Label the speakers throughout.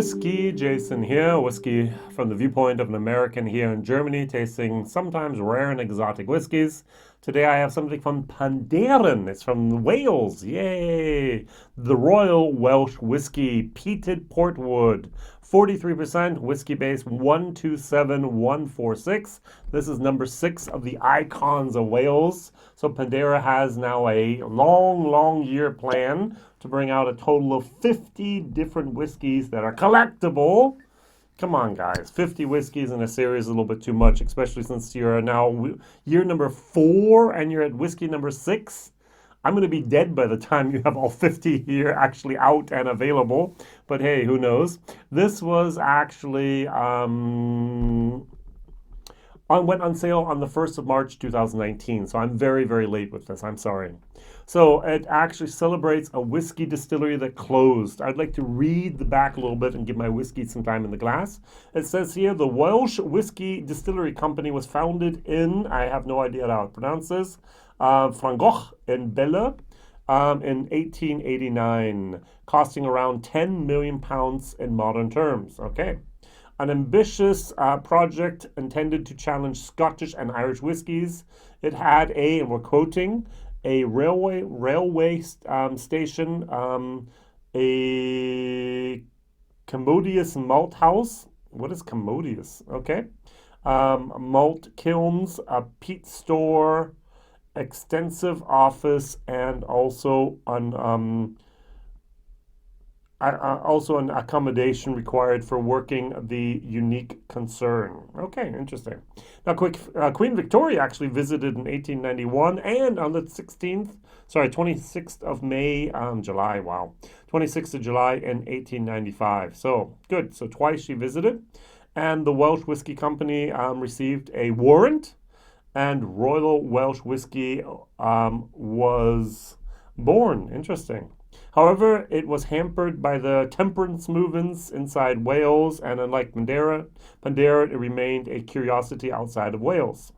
Speaker 1: WhiskyJason here, whiskey from the viewpoint of an American here in Germany, tasting sometimes rare and exotic whiskeys. Today I have something from Penderyn. It's from Wales. Yay! The Royal Welsh Whisky, peated portwood. 43% whiskey base 127146. This is number 6 of the icons of Wales. So Penderyn has now a long year plan to bring out a total of 50 different whiskeys that are collectible. Come on, guys. 50 whiskeys in a series is a little bit too much, especially since you're now year number 4 and you're at whiskey number 6. I'm going to be dead by the time you have all 50 here actually out and available. But hey, who knows? This was actually went on sale on the 1st of March 2019. So I'm very late with this. I'm sorry. So it actually celebrates a whiskey distillery that closed. I'd like to read the back a little bit and give my whiskey some time in the glass. It says here, the Welsh Whisky Distillery Company was founded in, I have no idea how to pronounce this, Frongoch in Bella in 1889, costing around 10 million pounds in modern terms. Okay. An ambitious project intended to challenge Scottish and Irish whiskies. It had and we're quoting, a railway station, a commodious malt house. What is commodious? Okay. Malt kilns, a peat store, extensive office, and also an accommodation required for working the unique concern. Okay, interesting. Now, Queen Victoria actually visited in 1891 and on the 26th of May, July, wow. 26th of July in 1895. So, good. So, twice she visited. And the Welsh Whisky Company received a warrant, and Royal Welsh Whisky was born. Interesting. However, it was hampered by the temperance movements inside Wales, and unlike Penderyn, it remained a curiosity outside of Wales.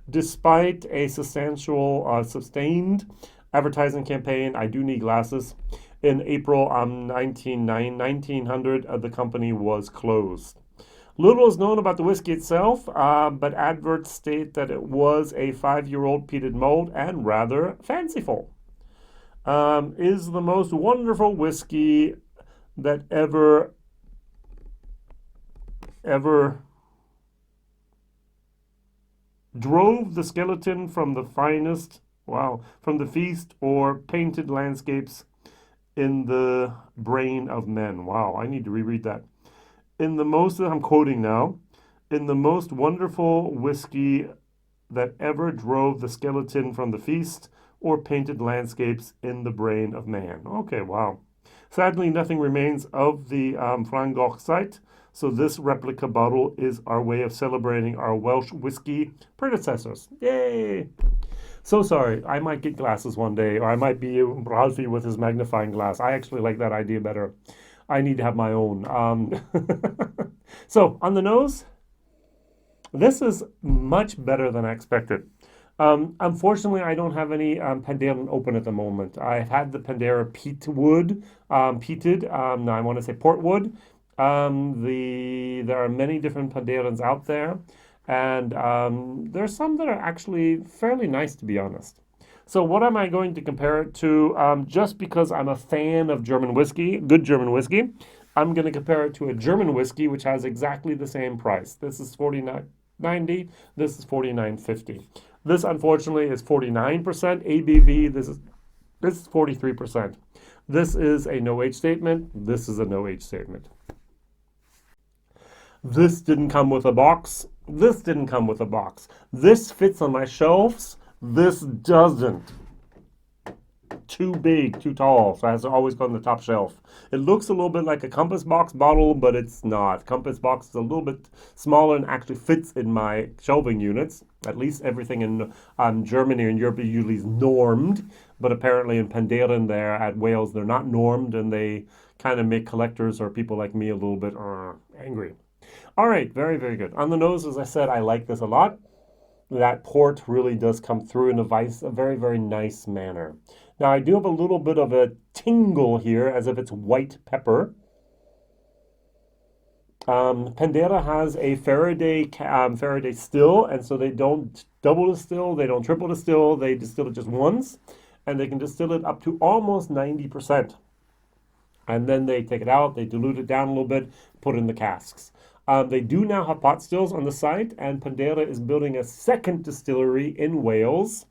Speaker 1: Despite a sustained advertising campaign, I do need glasses, in April 1900, the company was closed. Little is known about the whiskey itself, but adverts state that it was a 5-year-old peated malt and rather fanciful. Is the most wonderful whiskey that ever drove the skeleton from the from the feast or painted landscapes in the brain of men. Wow, I need to reread that. I'm quoting now, in the most wonderful whiskey that ever drove the skeleton from the feast or painted landscapes in the brain of man. Okay, wow. Sadly, nothing remains of the Frongoch site, so this replica bottle is our way of celebrating our Welsh whiskey predecessors. Yay! So sorry, I might get glasses one day, or I might be Ralphie with his magnifying glass. I actually like that idea better. I need to have my own. So, on the nose, this is much better than I expected. Unfortunately, I don't have any Penderyn open at the moment. I've had the Penderyn peated. No, I want to say portwood. There are many different Penderyns out there, and there's some that are actually fairly nice, to be honest. So what am I going to compare it to? Just because I'm a fan of German whiskey, good German whiskey, I'm going to compare it to a German whiskey which has exactly the same price. This is $49.90. This is $49.50. This, unfortunately, is 49% ABV. This is 43%. This is a no-age statement. This is a no-age statement. This didn't come with a box. This didn't come with a box. This fits on my shelves. This doesn't. Too big, too tall, so it has to always go on the top shelf. It looks a little bit like a Compass Box bottle, but it's not. Compass Box is a little bit smaller and actually fits in my shelving units. At least everything in Germany and Europe usually is normed, but apparently in Penderyn there at Wales, they're not normed, and they kind of make collectors or people like me a little bit angry. All right, very good. On the nose, as I said, I like this a lot. That port really does come through in a very nice manner. Now, I do have a little bit of a tingle here, as if it's white pepper. Penderyn has a Faraday still, and so they don't double distill, they don't triple distill, they distill it just once, and they can distill it up to almost 90%. And then they take it out, they dilute it down a little bit, put it in the casks. They do now have pot stills on the site, and Penderyn is building a second distillery in Wales,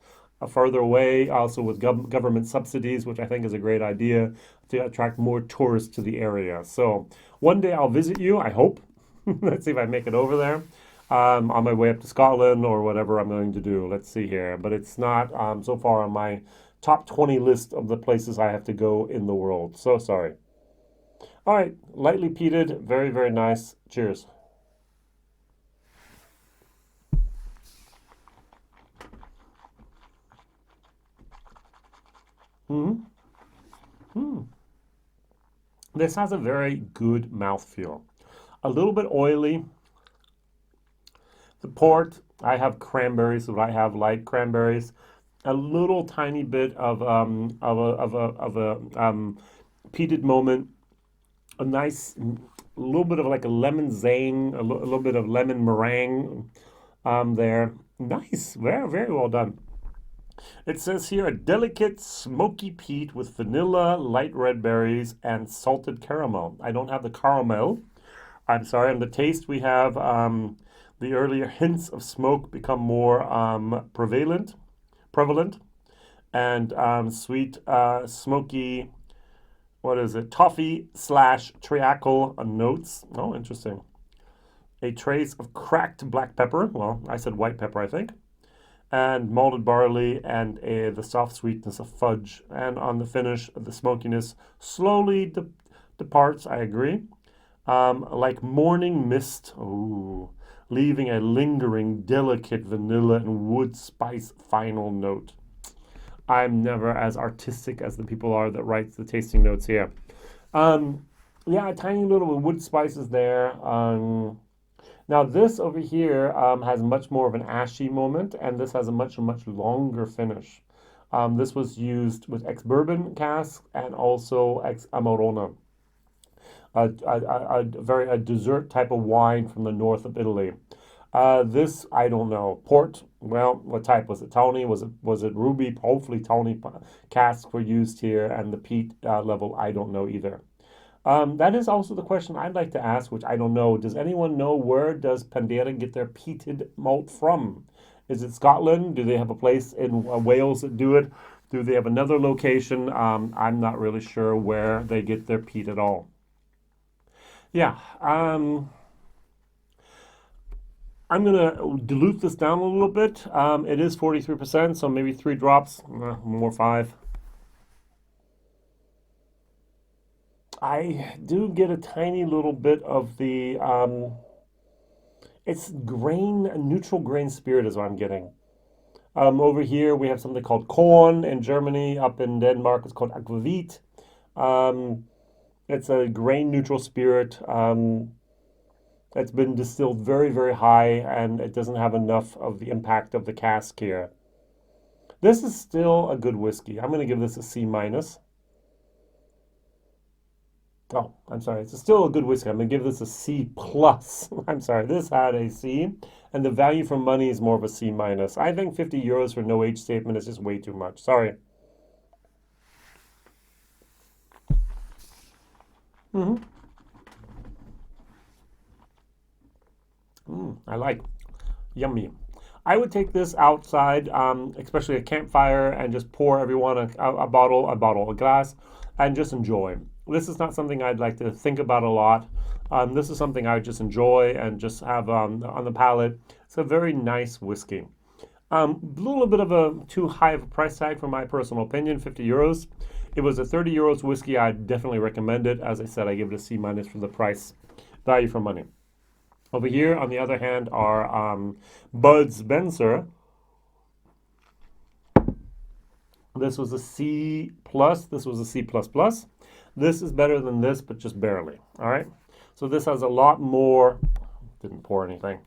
Speaker 1: further away, also with government subsidies, which I think is a great idea to attract more tourists to the area. So one day I'll visit you, I hope. Let's see if I make it over there on my way up to Scotland or whatever I'm going to do. Let's see here. But it's not so far on my top 20 list of the places I have to go in the world. So sorry. All right, lightly peated, very, very nice. Cheers. Hmm. Hmm. This has a very good mouthfeel. A little bit oily. The port, I have cranberries, so I have light cranberries. A little tiny bit of a peated moment. A nice, little bit of like a lemon zing, a little bit of lemon meringue there. Nice, very, very well done. It says here a delicate smoky peat with vanilla, light red berries, and salted caramel. I don't have the caramel. I'm sorry. On the taste, we have the earlier hints of smoke become more prevalent, and sweet, smoky. What is it? Toffee slash treacle notes. Oh, interesting. A trace of cracked black pepper. Well, I said white pepper, I think. And malted barley and the soft sweetness of fudge. And on the finish, the smokiness slowly departs. I agree. Like morning mist. Ooh, leaving a lingering, delicate vanilla and wood spice final note. I'm never as artistic as the people are that writes the tasting notes here. Yeah, a tiny little wood spices there. Now this over here has much more of an ashy moment, and this has a much, much longer finish. This was used with ex-bourbon cask and also ex-Amarone, a dessert type of wine from the north of Italy. This I don't know. Port. Well, what type was it? Tawny? Was it ruby? Hopefully Tawny casks were used here, and the peat level I don't know either. That is also the question I'd like to ask, which I don't know. Does anyone know where does Penderyn get their peated malt from? Is it Scotland? Do they have a place in Wales that do it? Do they have another location? I'm not really sure where they get their peat at all. Yeah. I'm going to dilute this down a little bit. It is 43%, so maybe 3 drops, more 5. I do get a tiny little bit of the, it's neutral grain spirit is what I'm getting. Over here we have something called corn in Germany. Up in Denmark it's called aquavit. It's a grain neutral spirit. It's been distilled very, very high, and it doesn't have enough of the impact of the cask here. This is still a good whiskey. I'm going to give this a C minus. Oh, I'm sorry. It's still a good whiskey. I'm going to give this a C plus. I'm sorry. This had a C, and the value for money is more of a C minus. I think 50 euros for no age statement is just way too much. Sorry. Mm-hmm. I like. Yummy. I would take this outside, especially a campfire, and just pour everyone a glass, and just enjoy. This is not something I'd like to think about a lot. This is something I would just enjoy and just have on the palate. It's a very nice whiskey. A little bit of a too high of a price tag for my personal opinion, 50 euros. It was a 30 euros whiskey. I'd definitely recommend it. As I said, I give it a C minus for the price, value for money. Over here, on the other hand, are Bud Spencer. This was a C plus. This was a C plus plus. This is better than this, but just barely. All right. So this has a lot more. Didn't pour anything.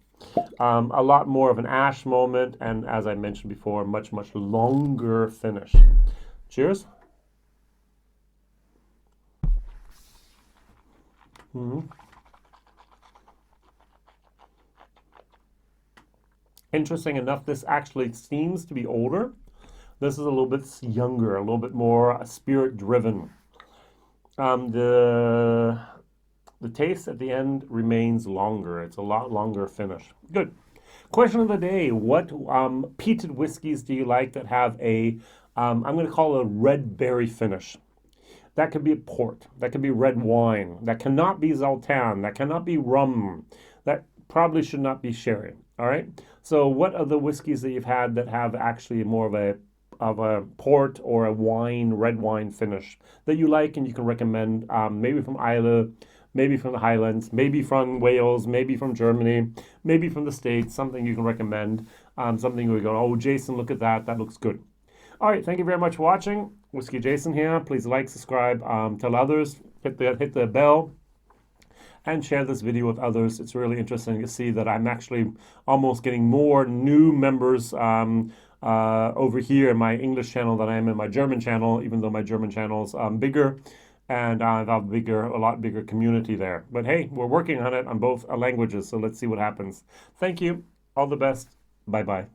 Speaker 1: A lot more of an ash moment, and as I mentioned before, much, much longer finish. Cheers. Mm-hmm. Interesting enough, this actually seems to be older. This is a little bit younger, a little bit more spirit driven. The taste at the end remains longer. It's a lot longer finish. Good. Question of the day: what peated whiskeys do you like that have a I'm going to call it a red berry finish? That could be a port. That could be red wine. That cannot be Zoltan. That cannot be rum. That probably should not be sherry. All right. So, what are the whiskeys that you've had that have actually more of a port or a wine, red wine finish that you like and you can recommend? Maybe from Islay, maybe from the Highlands, maybe from Wales, maybe from Germany, maybe from the States. Something you can recommend. Something we go, oh, Jason, look at that. That looks good. All right, thank you very much for watching. Whiskey Jason here. Please like, subscribe, tell others, hit the bell, and share this video with others. It's really interesting to see that I'm actually almost getting more new members over here in my English channel than I am in my German channel, even though my German channel is bigger, and I have a lot bigger community there. But hey, we're working on it on both languages, so let's see what happens. Thank you. All the best. Bye-bye.